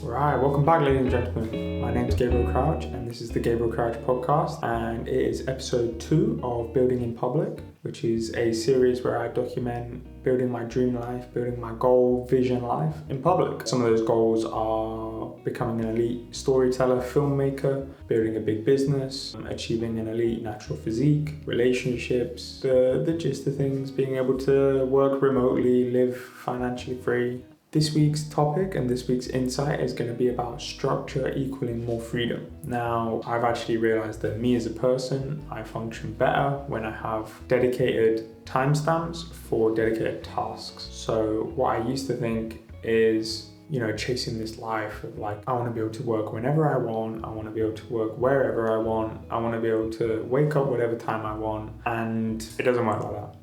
Right, welcome back, ladies and gentlemen. My name is Gabriel Crouch, and this is the Gabriel Crouch podcast, and it is episode 2 of Building in Public, which is a series where I document building my dream life, building my goal, vision life in public. Some of those goals are becoming an elite storyteller, filmmaker, building a big business, achieving an elite natural physique, relationships, the gist of things, being able to work remotely, live financially free. This week's topic and this week's insight is going to be about structure equaling more freedom. Now, I've actually realized that me as a person, I function better when I have dedicated timestamps for dedicated tasks. So what I used to think is, chasing this life of I want to be able to work whenever I want, I want to be able to work wherever I want, I want to be able to wake up whatever time I want, and it doesn't work like that.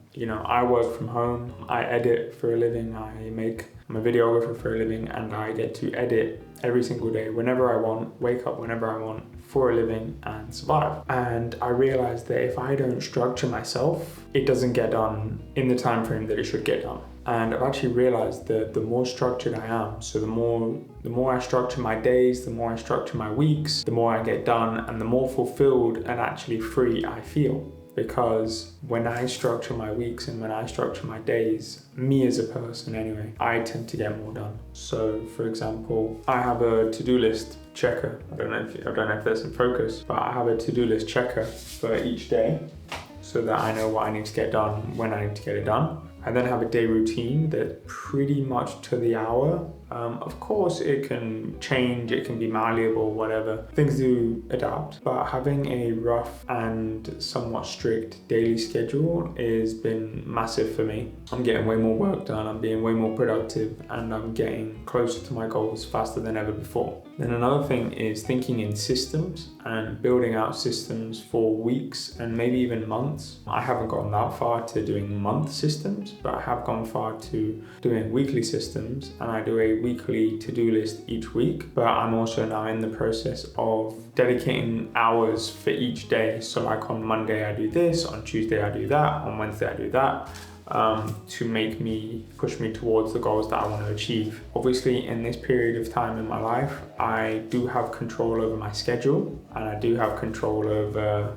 I work from home, I edit for a living, I'm a videographer for a living, and I get to edit every single day, whenever I want, wake up whenever I want, for a living, and survive. And I realized that if I don't structure myself, it doesn't get done in the time frame that it should get done. And I've actually realized that the more structured I am, so the more I structure my days, the more I structure my weeks, the more I get done, and the more fulfilled and actually free I feel. Because when I structure my weeks and when I structure my days, me as a person anyway, I tend to get more done. So for example, I have a to-do list checker. I don't know if that's in focus, but I have a to-do list checker for each day so that I know what I need to get done, when I need to get it done. I then have a day routine that pretty much to the hour. Of course, it can change, it can be malleable, whatever. Things do adapt, but having a rough and somewhat strict daily schedule has been massive for me. I'm getting way more work done, I'm being way more productive, and I'm getting closer to my goals faster than ever before. Then another thing is thinking in systems and building out systems for weeks and maybe even months. I haven't gone that far to doing month systems, but I have gone far to doing weekly systems, and I do a weekly to-do list each week. But I'm also now in the process of dedicating hours for each day. So like on Monday I do this, on Tuesday I do that, on Wednesday I do that. To push me towards the goals that I want to achieve. Obviously, in this period of time in my life, I do have control over my schedule, and I do have control over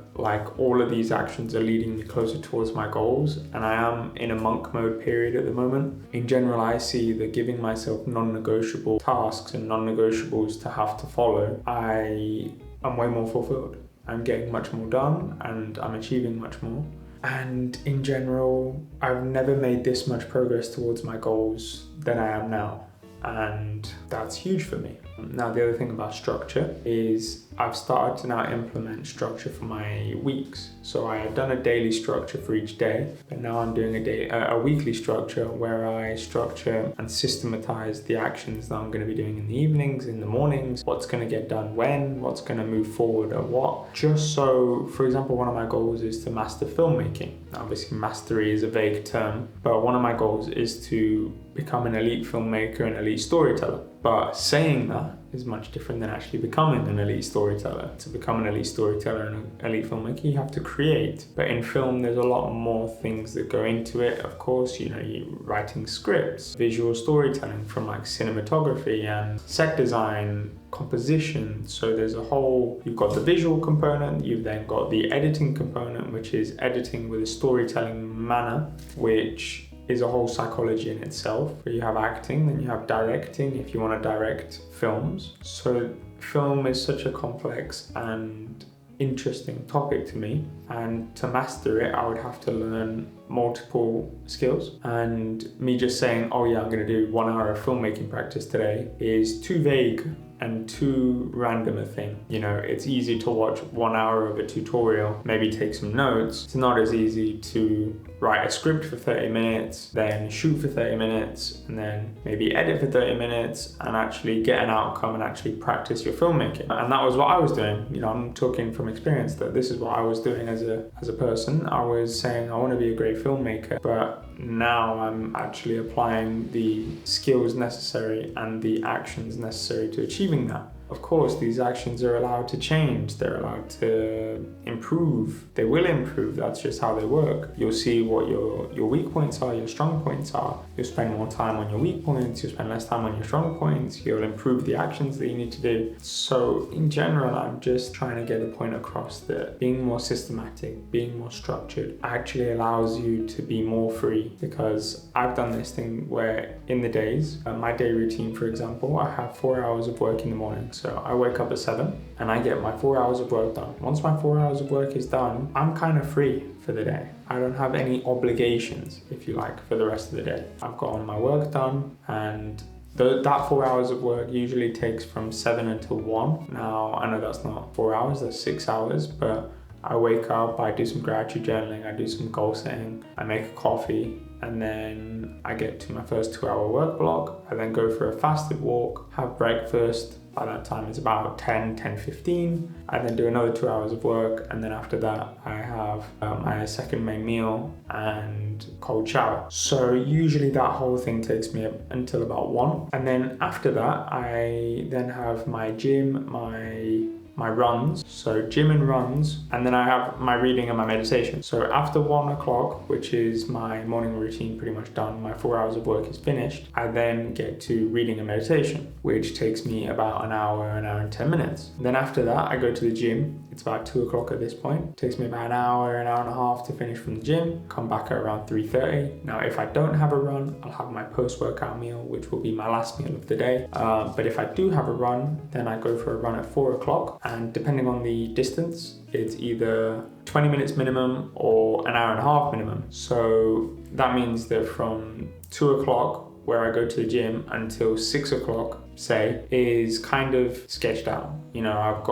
all of these actions are leading me closer towards my goals, and I am in a monk mode period at the moment. In general, I see that giving myself non-negotiable tasks and non-negotiables to have to follow, I am way more fulfilled. I'm getting much more done and I'm achieving much more. And in general, I've never made this much progress towards my goals than I am now. And that's huge for me. Now, the other thing about structure is I've started to now implement structure for my weeks. So I had done a daily structure for each day, but now I'm doing a weekly structure where I structure and systematize the actions that I'm going to be doing in the evenings, in the mornings, what's going to get done when, what's going to move forward at what. Just so, for example, one of my goals is to master filmmaking. Now, obviously, mastery is a vague term, but one of my goals is to become an elite filmmaker and elite storyteller. But saying that is much different than actually becoming an elite storyteller. To become an elite storyteller and an elite filmmaker, you have to create. But in film, there's a lot more things that go into it. Of course, you're writing scripts, visual storytelling from cinematography and set design, composition. So there's you've got the visual component, you've then got the editing component, which is editing with a storytelling manner, which is a whole psychology in itself. Where you have acting, then you have directing if you want to direct films. So film is such a complex and interesting topic to me, and to master it I would have to learn multiple skills, and me just saying, I'm going to do 1 hour of filmmaking practice today is too vague and too random a thing. It's easy to watch 1 hour of a tutorial, maybe take some notes. It's not as easy to write a script for 30 minutes, then shoot for 30 minutes, and then maybe edit for 30 minutes and actually get an outcome and actually practice your filmmaking. And that was what I was doing. I'm talking from experience that this is what I was doing as a person. I was saying I want to be a great filmmaker, but now I'm actually applying the skills necessary and the actions necessary to achieving that. Of course, these actions are allowed to change, they're allowed to improve, they will improve, that's just how they work. You'll see what your weak points are, your strong points are. You'll spend more time on your weak points, you'll spend less time on your strong points, you'll improve the actions that you need to do. So in general, I'm just trying to get the point across that being more systematic, being more structured actually allows you to be more free, because I've done this thing where in the days, my day routine, for example, I have 4 hours of work in the morning. So I wake up at 7 and I get my 4 hours of work done. Once my 4 hours of work is done, I'm kind of free for the day. I don't have any obligations, if you like, for the rest of the day. I've gotten my work done, and that 4 hours of work usually takes from 7 until 1. Now, I know that's not 4 hours, that's 6 hours, but I wake up, I do some gratitude journaling, I do some goal setting, I make a coffee, and then I get to my first 2-hour work block. I then go for a fasted walk, have breakfast. By that time it's about 10:15. I then do another 2 hours of work, and then after that I have my second main meal and cold shower. So usually that whole thing takes me up until about 1. And then after that I then have my gym, my runs, so gym and runs, and then I have my reading and my meditation. So after 1 o'clock, which is my morning routine pretty much done, my 4 hours of work is finished, I then get to reading and meditation, which takes me about an hour and 10 minutes. Then after that, I go to the gym. It's about 2 o'clock at this point. It takes me about an hour and a half to finish from the gym, come back at around 3:30. Now, if I don't have a run, I'll have my post-workout meal, which will be my last meal of the day. But if I do have a run, then I go for a run at 4 o'clock. And depending on the distance, it's either 20 minutes minimum or an hour and a half minimum. So that means that from 2 o'clock, where I go to the gym, until 6 o'clock, say, is kind of sketched out. You know, I've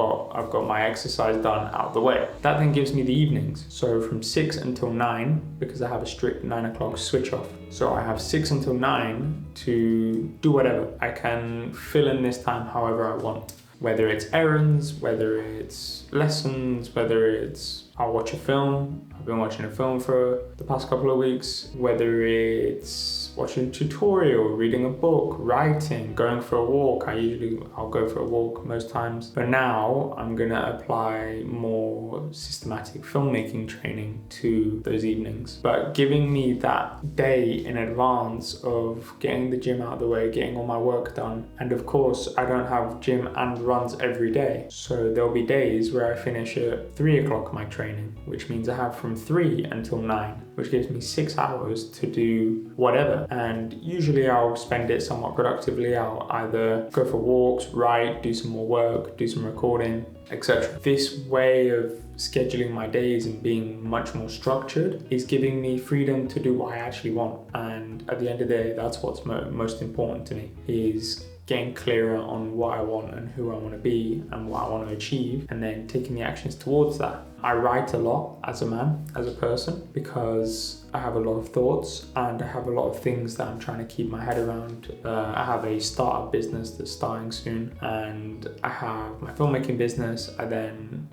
got my exercise done out of the way. That then gives me the evenings. So from 6 until 9, because I have a strict 9 o'clock switch off. So I have 6 until 9 to do whatever. I can fill in this time however I want. Whether it's errands, whether it's lessons, whether it's I'll watch a film. I've been watching a film for the past couple of weeks. Whether it's watching a tutorial, reading a book, writing, going for a walk. I'll go for a walk most times. But now I'm gonna apply more systematic filmmaking training to those evenings. But giving me that day in advance of getting the gym out of the way, getting all my work done. And of course, I don't have gym and runs every day. So there'll be days where I finish at 3 o'clock my training, which means I have from 3 until 9, which gives me 6 hours to do whatever. And usually I'll spend it somewhat productively. I'll either go for walks, write, do some more work, do some recording, etc. This way of scheduling my days and being much more structured is giving me freedom to do what I actually want. And at the end of the day, that's what's most important to me, is getting clearer on what I want and who I want to be and what I want to achieve, and then taking the actions towards that. I write a lot as a man, as a person, because I have a lot of thoughts and I have a lot of things that I'm trying to keep my head around. I have a startup business that's starting soon, and I have my filmmaking business. I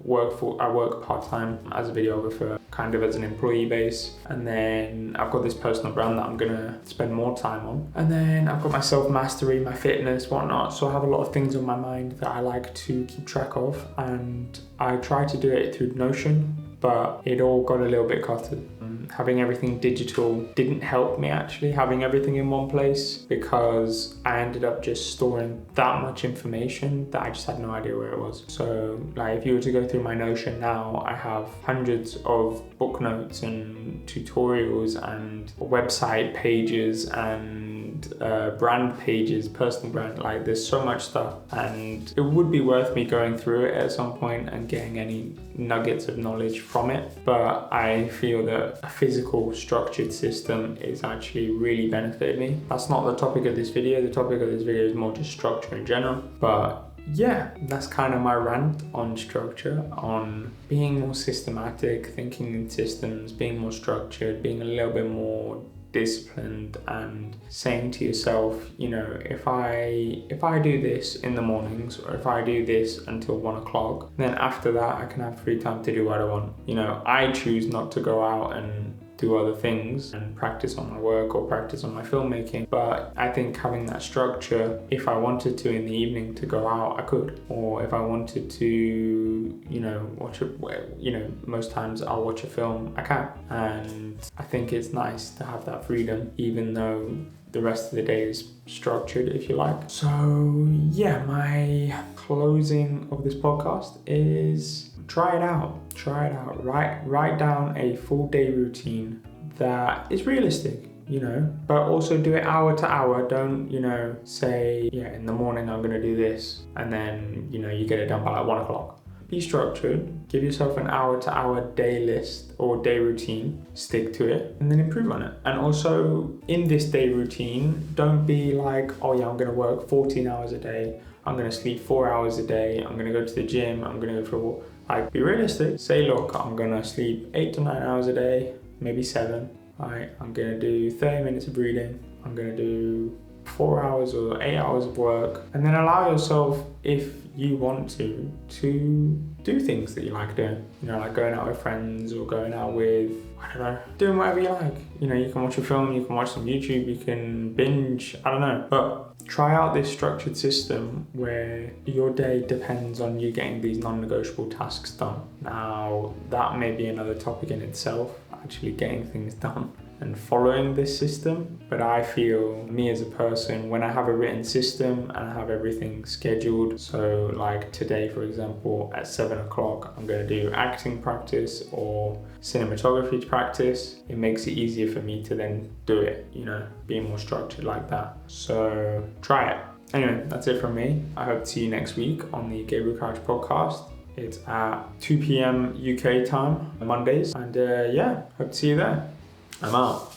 work part-time as a videographer, kind of as an employee base, and then I've got this personal brand that I'm gonna spend more time on, and then I've got my self-mastery, my fitness, whatnot. So I have a lot of things on my mind that I like to keep track of, and I try to do it through Notion, but it all got a little bit cluttered. Having everything digital didn't help me, actually, having everything in one place, because I ended up just storing that much information that I just had no idea where it was. So like, if you were to go through my Notion now, I have hundreds of book notes and tutorials and website pages and brand pages, personal brand. Like, there's so much stuff, and it would be worth me going through it at some point and getting any nuggets of knowledge from it. But I feel that a physical structured system is actually really benefited me. That's not the topic of this video. The topic of this video is more just structure in general. But yeah, that's kind of my rant on structure, on being more systematic, thinking in systems, being more structured, being a little bit more disciplined, and saying to yourself, you know, if I do this in the mornings, or if I do this until 1 o'clock, then after that I can have free time to do what I want. You know, I choose not to go out and do other things and practice on my work or practice on my filmmaking. But I think having that structure, if I wanted to in the evening to go out, I could. Or if I wanted to, most times I'll watch a film, I can. And I think it's nice to have that freedom, even though the rest of the day is structured, if you like. So yeah, my closing of this podcast is try it out. Write down a full day routine that is realistic, but also do it hour to hour. Don't, say, in the morning I'm gonna do this, and then, you get it done by like 1 o'clock. Be structured, give yourself an hour to hour day list or day routine, stick to it, and then improve on it. And also in this day routine, don't be like, I'm gonna work 14 hours a day, I'm gonna sleep 4 hours a day, I'm gonna go to the gym, I'm gonna go for a walk. Like, be realistic. Say, look, I'm gonna sleep 8 to 9 hours a day, maybe 7. Right? I'm gonna do 30 minutes of reading. I'm gonna do 4 hours or 8 hours of work, and then allow yourself, if you want to do things that you like doing. Like going out with friends or going out with, doing whatever you like. You can watch a film, you can watch some YouTube, you can binge, But try out this structured system where your day depends on you getting these non-negotiable tasks done. Now, that may be another topic in itself, actually getting things done and following this system. But I feel, me as a person, when I have a written system and I have everything scheduled, so like today, for example, at 7 o'clock, I'm going to do acting practice or cinematography practice, it makes it easier for me to then do it, being more structured like that. So try it. Anyway, that's it from me. I hope to see you next week on the Gabriel Crouch podcast. It's at 2 p.m. UK time, Mondays. And hope to see you there. I'm out.